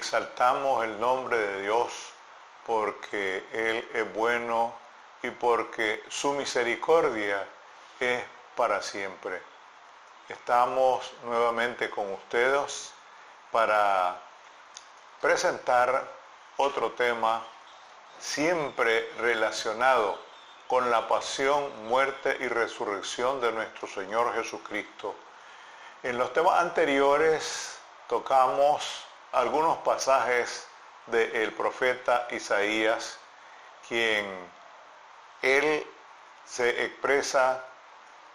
exaltamos el nombre de Dios porque Él es bueno y porque su misericordia es para siempre. Estamos nuevamente con ustedes para presentar otro tema siempre relacionado con la pasión, muerte y resurrección de nuestro Señor Jesucristo. En los temas anteriores tocamos algunos pasajes del profeta Isaías, quien él se expresa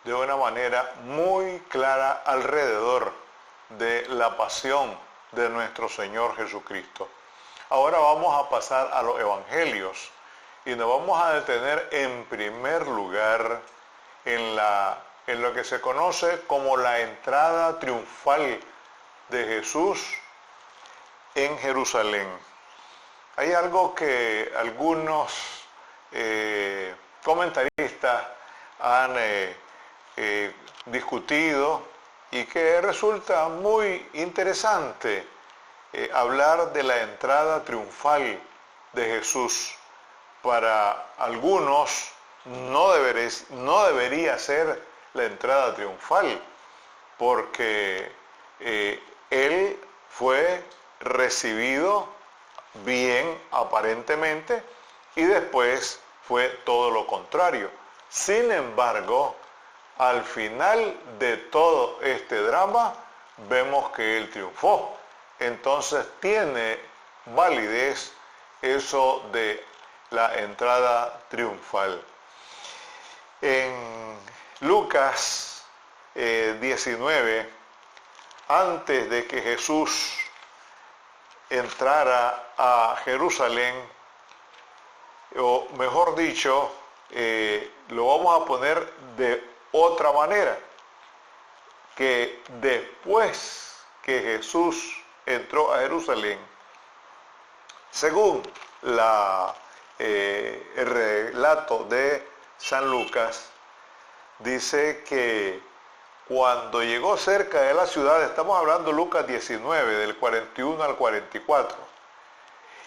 de una manera muy clara alrededor de la pasión de nuestro Señor Jesucristo. Ahora vamos a pasar a los evangelios y nos vamos a detener en primer lugar en lo que se conoce como la entrada triunfal de Jesús en Jerusalén. Hay algo que algunos comentaristas han discutido y que resulta muy interesante hablar de la entrada triunfal de Jesús. Para algunos no debería ser la entrada triunfal, porque Él fue recibido bien aparentemente y después fue todo lo contrario. Sin embargo, al final de todo este drama, vemos que Él triunfó. Entonces tiene validez eso de la entrada triunfal. En Lucas 19, antes de que Jesús entrara a Jerusalén, o mejor dicho, lo vamos a poner de otra manera, que después que Jesús entró a Jerusalén, según el relato de San Lucas, dice que cuando llegó cerca de la ciudad, estamos hablando de Lucas 19, del 41 al 44,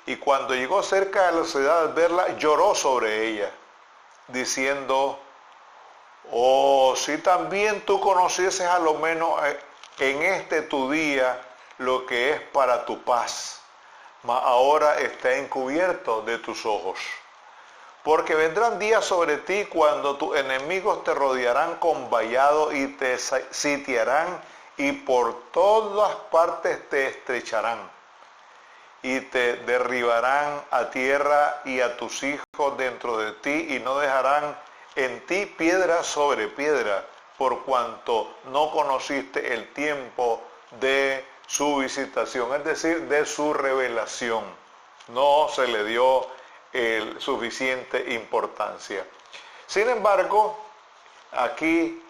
y cuando llegó cerca de la ciudad al verla, lloró sobre ella, diciendo: oh, si también tú conocieses a lo menos en este tu día lo que es para tu paz, mas ahora está encubierto de tus ojos. Porque vendrán días sobre ti cuando tus enemigos te rodearán con vallado y te sitiarán y por todas partes te estrecharán y te derribarán a tierra y a tus hijos dentro de ti y no dejarán en ti piedra sobre piedra, por cuanto no conociste el tiempo de su visitación, es decir, de su revelación. No se le dio suficiente importancia. Sin embargo, aquí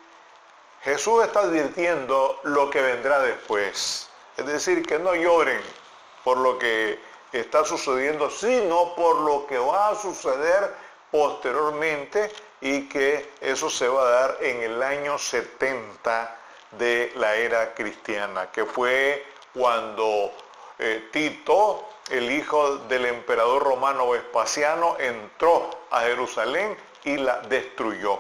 Jesús está advirtiendo lo que vendrá después. Es decir, que no lloren por lo que está sucediendo, sino por lo que va a suceder posteriormente, y que eso se va a dar en el año 70 de la era cristiana, que fue cuando Tito, el hijo del emperador romano Vespasiano, entró a Jerusalén y la destruyó.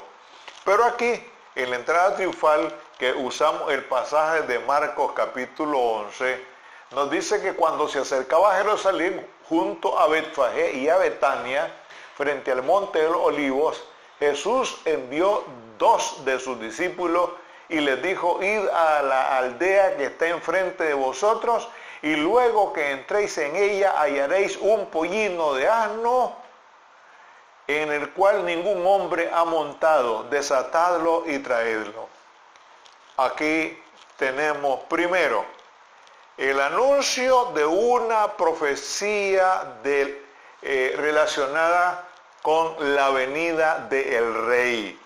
Pero aquí, en la entrada triunfal, que usamos el pasaje de Marcos capítulo 11, nos dice que cuando se acercaba a Jerusalén, junto a Betfagé y a Betania, frente al monte de los Olivos, Jesús envió 2 de sus discípulos y les dijo: id a la aldea que está enfrente de vosotros, y luego que entréis en ella hallaréis un pollino de asno en el cual ningún hombre ha montado, desatadlo y traedlo. Aquí tenemos primero el anuncio de una profecía relacionada con la venida del rey.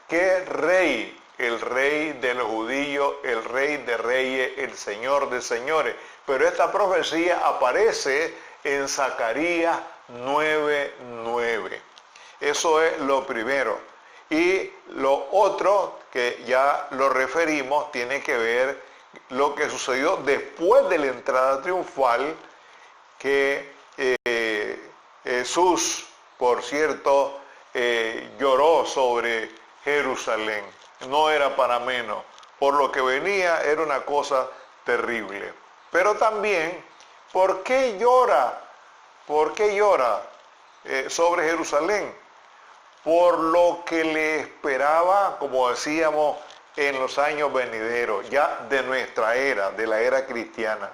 ¿Qué rey? El rey de los judíos, el rey de reyes, el señor de señores. Pero esta profecía aparece en Zacarías 9:9. Eso es lo primero. Y lo otro, que ya lo referimos, tiene que ver lo que sucedió después de la entrada triunfal, que Jesús, por cierto, lloró sobre Jerusalén. No era para menos. Por lo que venía era una cosa terrible. Pero también, ¿por qué llora? ¿Por qué llora sobre Jerusalén? Por lo que le esperaba, como decíamos, en los años venideros, ya de nuestra era, de la era cristiana.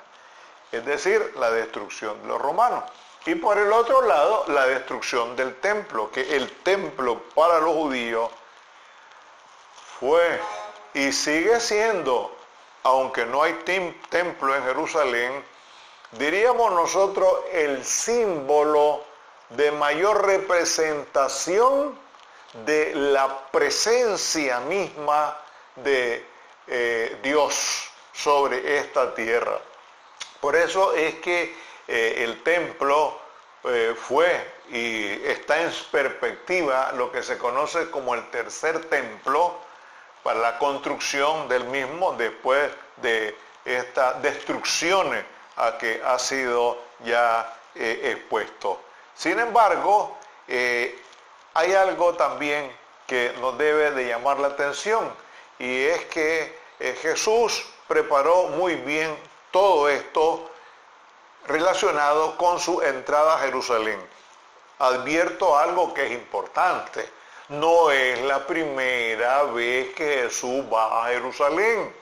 Es decir, la destrucción de los romanos. Y por el otro lado, la destrucción del templo, que el templo para los judíos fue y sigue siendo, aunque no hay templo en Jerusalén, diríamos nosotros el símbolo de mayor representación de la presencia misma de Dios sobre esta tierra. Por eso es que el templo fue y está en perspectiva lo que se conoce como el tercer templo para la construcción del mismo después de estas destrucciones a que ha sido ya expuesto. Sin embargo, hay algo también que nos debe de llamar la atención, y es que Jesús preparó muy bien todo esto relacionado con su entrada a Jerusalén. Advierto algo que es importante: no es la primera vez que Jesús va a Jerusalén,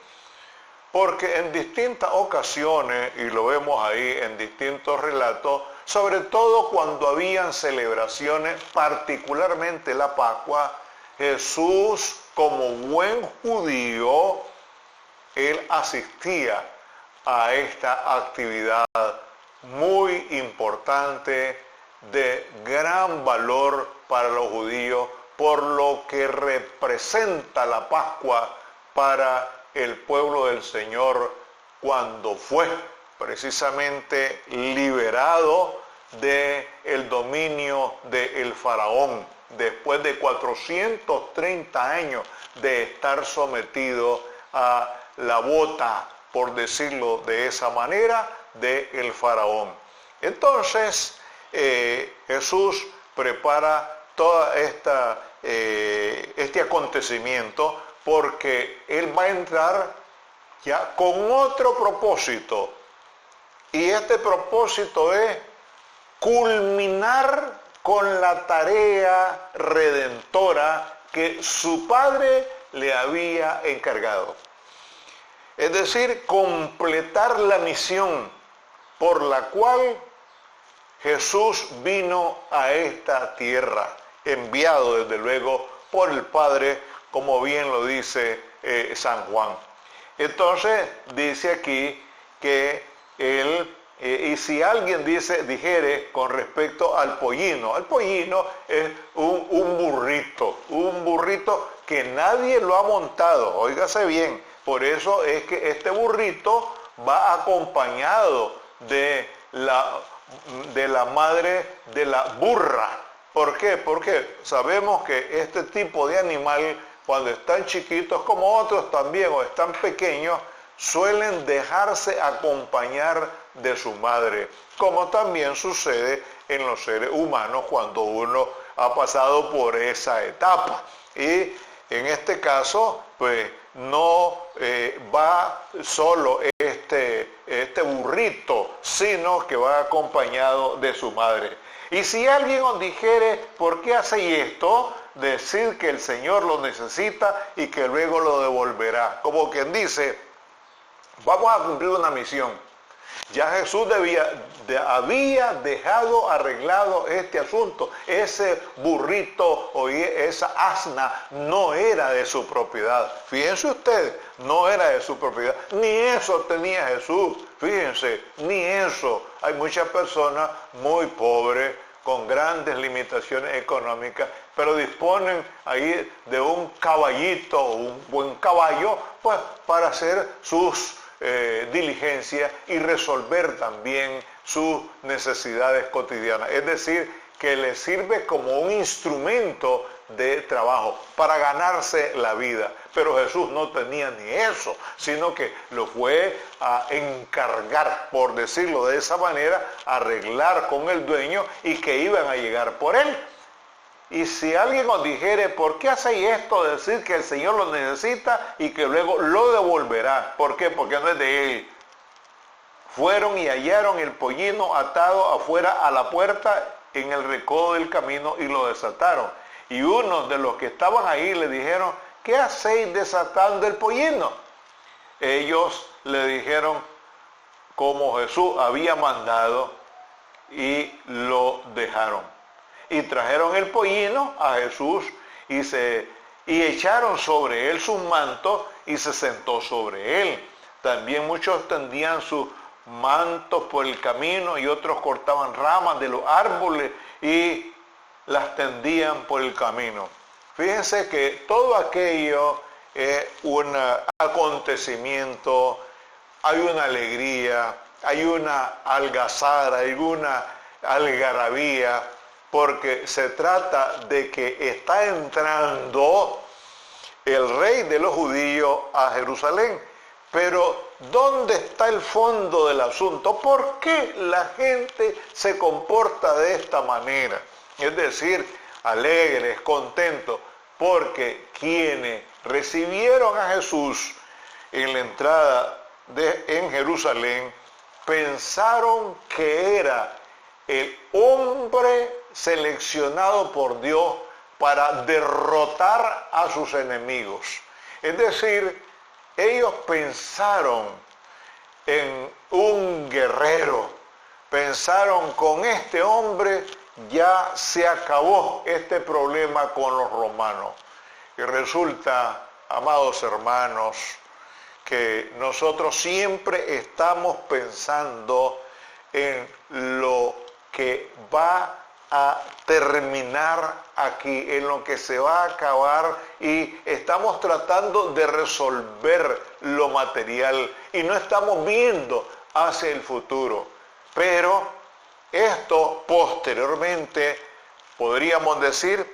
porque en distintas ocasiones, y lo vemos ahí en distintos relatos, sobre todo cuando habían celebraciones, particularmente la Pascua, Jesús, como buen judío, él asistía a esta actividad muy importante, de gran valor para los judíos, por lo que representa la Pascua para el pueblo del Señor cuando fue precisamente liberado del dominio del faraón, después de 430 años de estar sometido a la bota, por decirlo de esa manera, del faraón. Entonces, Jesús prepara todo este acontecimiento porque Él va a entrar ya con otro propósito. Y este propósito es culminar con la tarea redentora que su Padre le había encargado. Es decir, completar la misión por la cual Jesús vino a esta tierra, enviado desde luego por el Padre, como bien lo dice San Juan. Entonces dice aquí que él, y si alguien dijere con respecto al pollino es un burrito que nadie lo ha montado, óigase bien. Por eso es que este burrito va acompañado de la madre de la burra. ¿Por qué? Porque sabemos que este tipo de animal, cuando están chiquitos, como otros también, o están pequeños, suelen dejarse acompañar de su madre, como también sucede en los seres humanos cuando uno ha pasado por esa etapa. Y en este caso, pues no va solo este burrito, sino que va acompañado de su madre. Y si alguien os dijere, ¿por qué hacéis esto?, decir que el Señor lo necesita y que luego lo devolverá. Como quien dice, vamos a cumplir una misión. Ya Jesús había dejado arreglado este asunto. Ese burrito o esa asna no era de su propiedad. Fíjense ustedes, no era de su propiedad. Ni eso tenía Jesús. Fíjense, ni eso. Hay muchas personas muy pobres, con grandes limitaciones económicas, pero disponen ahí de un caballito, un buen caballo, pues para hacer sus diligencias y resolver también sus necesidades cotidianas. Es decir, que le sirve como un instrumento de trabajo para ganarse la vida. Pero Jesús no tenía ni eso, sino que lo fue a encargar, por decirlo de esa manera, arreglar con el dueño y que iban a llegar por él. Y si alguien os dijere, ¿por qué hacéis esto? Decir que el Señor lo necesita y que luego lo devolverá. ¿Por qué? Porque no es de él. Fueron y hallaron el pollino atado afuera a la puerta en el recodo del camino y lo desataron. Y unos de los que estaban ahí le dijeron, ¿qué hacéis desatando el pollino? Ellos le dijeron como Jesús había mandado y lo dejaron. Y trajeron el pollino a Jesús y echaron sobre él sus mantos y se sentó sobre él. También muchos tendían sus mantos por el camino y otros cortaban ramas de los árboles y las tendían por el camino. Fíjense que todo aquello es un acontecimiento, hay una alegría, hay una algazara, hay una algarabía, porque se trata de que está entrando el rey de los judíos a Jerusalén. Pero ¿dónde está el fondo del asunto? ¿Por qué la gente se comporta de esta manera? Es decir, alegres, contentos, porque quienes recibieron a Jesús en la entrada en Jerusalén pensaron que era el hombre seleccionado por Dios para derrotar a sus enemigos. Es decir, ellos pensaron en un guerrero, pensaron con este hombre ya se acabó este problema con los romanos. Y resulta, amados hermanos, que nosotros siempre estamos pensando en lo que va a terminar aquí, en lo que se va a acabar, y estamos tratando de resolver lo material y no estamos viendo hacia el futuro. Pero esto posteriormente, podríamos decir,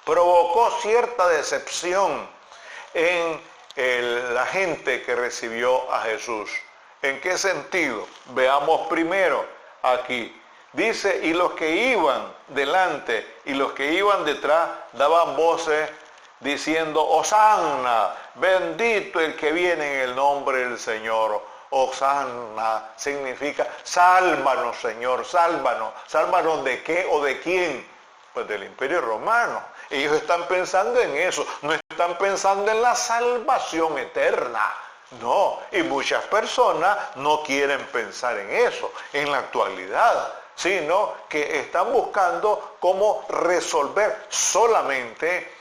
provocó cierta decepción en la gente que recibió a Jesús. ¿En qué sentido? Veamos primero aquí. Dice, y los que iban delante y los que iban detrás daban voces diciendo, Hosanna, bendito el que viene en el nombre del Señor. Hosanna significa, sálvanos Señor, sálvanos. ¿Sálvanos de qué o de quién? Pues del Imperio Romano. Ellos están pensando en eso, no están pensando en la salvación eterna. No, y muchas personas no quieren pensar en eso en la actualidad, sino que están buscando cómo resolver solamente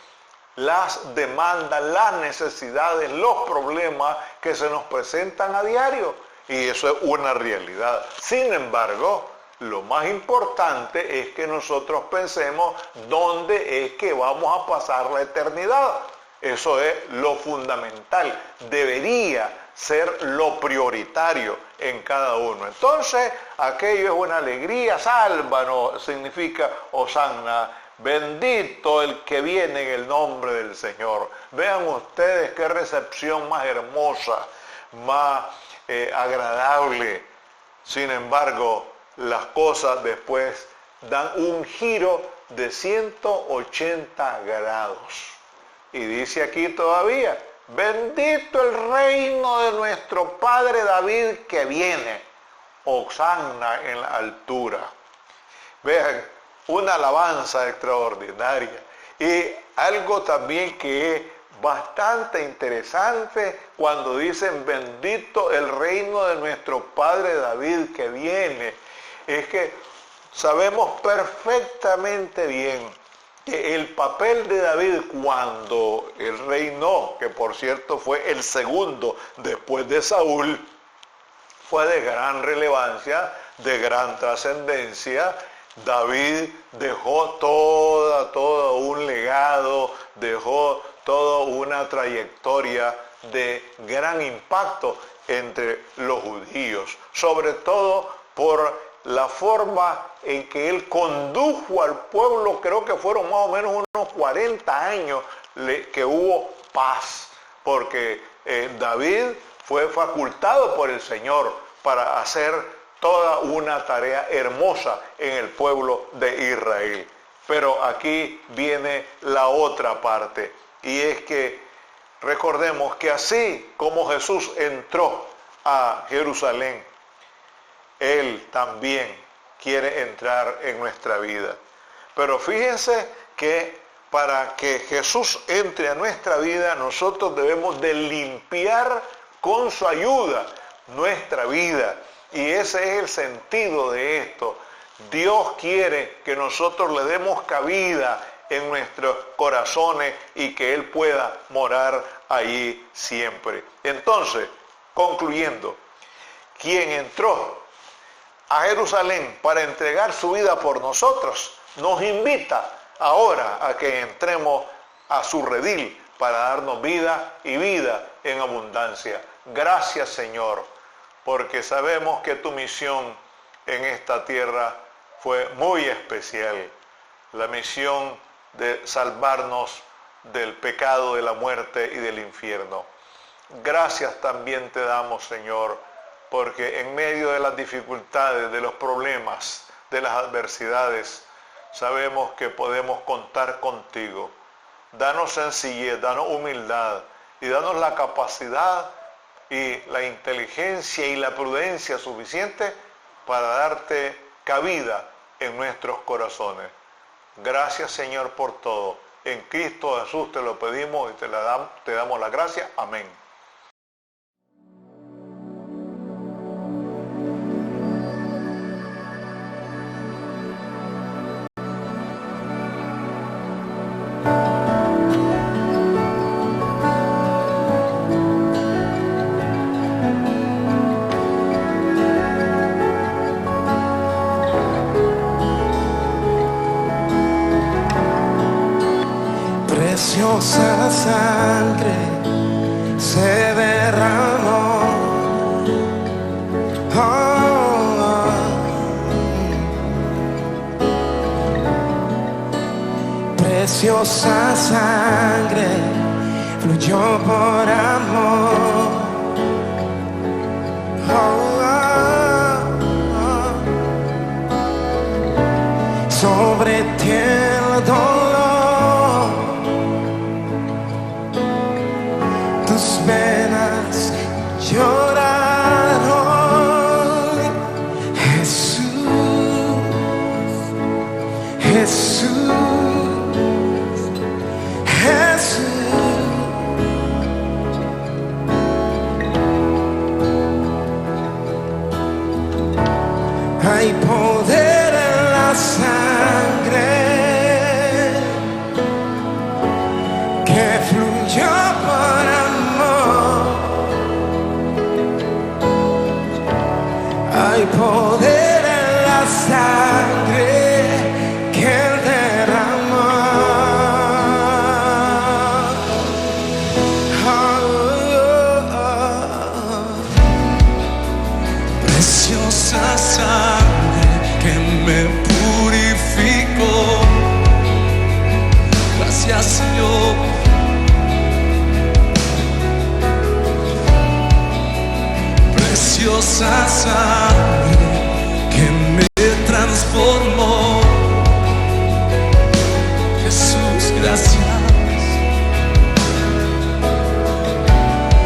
las demandas, las necesidades, los problemas que se nos presentan a diario. Y eso es una realidad. Sin embargo, lo más importante es que nosotros pensemos dónde es que vamos a pasar la eternidad. Eso es lo fundamental. Debería ser lo prioritario en cada uno. Entonces, aquello es una alegría. Sálvanos significa Hosanna. Bendito el que viene en el nombre del Señor. Vean ustedes qué recepción más hermosa, más agradable. Sin embargo, las cosas después dan un giro de 180 grados. Y dice aquí todavía, bendito el reino de nuestro Padre David que viene. Hosanna en la altura. Vean, una alabanza extraordinaria. Y algo también que es bastante interesante cuando dicen bendito el reino de nuestro Padre David que viene. Es que sabemos perfectamente bien que el papel de David cuando él reinó, que por cierto fue el segundo después de Saúl, fue de gran relevancia, de gran trascendencia. David dejó todo un legado, dejó toda una trayectoria de gran impacto entre los judíos, sobre todo por la forma en que él condujo al pueblo. Creo que fueron más o menos unos 40 años que hubo paz, porque David fue facultado por el Señor para hacer toda una tarea hermosa en el pueblo de Israel. Pero aquí viene la otra parte, y es que recordemos que así como Jesús entró a Jerusalén, Él también quiere entrar en nuestra vida. Pero fíjense que para que Jesús entre a nuestra vida, nosotros debemos de limpiar con su ayuda nuestra vida. Y ese es el sentido de esto. Dios quiere que nosotros le demos cabida en nuestros corazones y que Él pueda morar allí siempre. Entonces, concluyendo, quien entró a Jerusalén para entregar su vida por nosotros, nos invita ahora a que entremos a su redil para darnos vida y vida en abundancia. Gracias, Señor, porque sabemos que tu misión en esta tierra fue muy especial. La misión de salvarnos del pecado, de la muerte y del infierno. Gracias también te damos, Señor, porque en medio de las dificultades, de los problemas, de las adversidades, sabemos que podemos contar contigo. Danos sencillez, danos humildad y danos la capacidad y la inteligencia y la prudencia suficiente para darte cabida en nuestros corazones. Gracias, Señor, por todo. En Cristo Jesús te lo pedimos y te damos la gracia. Amén. Preciosa sangre se derramó, preciosa sangre fluyó por amor, sobre ti el dolor, tus venas lloraron. Jesús, Jesús, Jesús. Hay poder en la sangre que fluyó por amor. Hay poder en la sangre que Él derramó. Preciosa sangre que me purificó. Gracias, Señor. Preciosa sangre que me transformó. Jesús, gracias.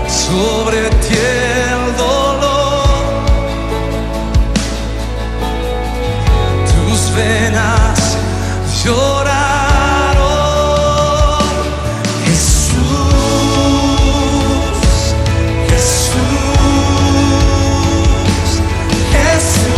Sobre ti el dolor, tus venas lloraron. Jesús, Jesús, Jesús.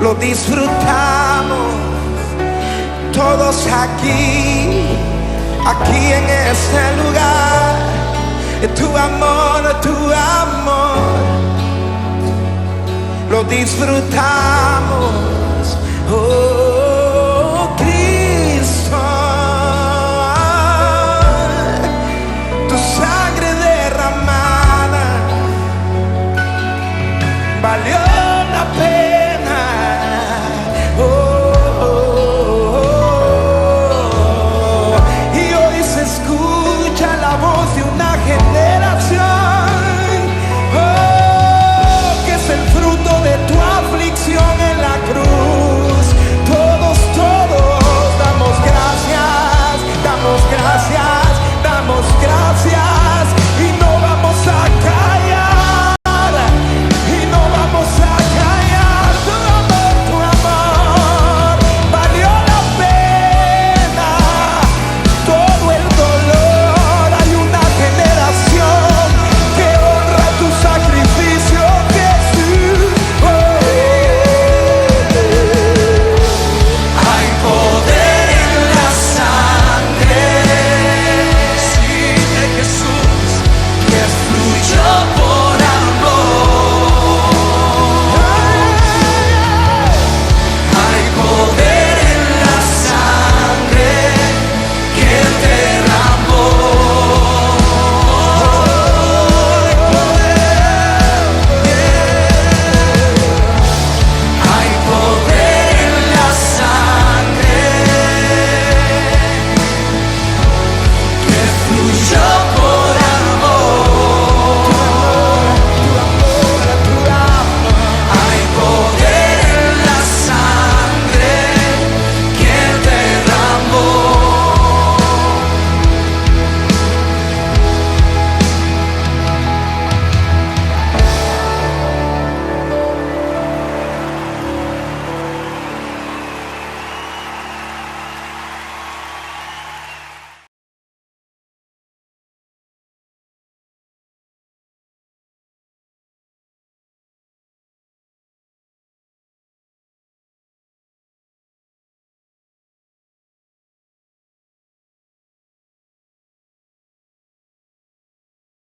lo disfrutamos todos aquí en este lugar. Tu amor, lo disfrutamos. Oh.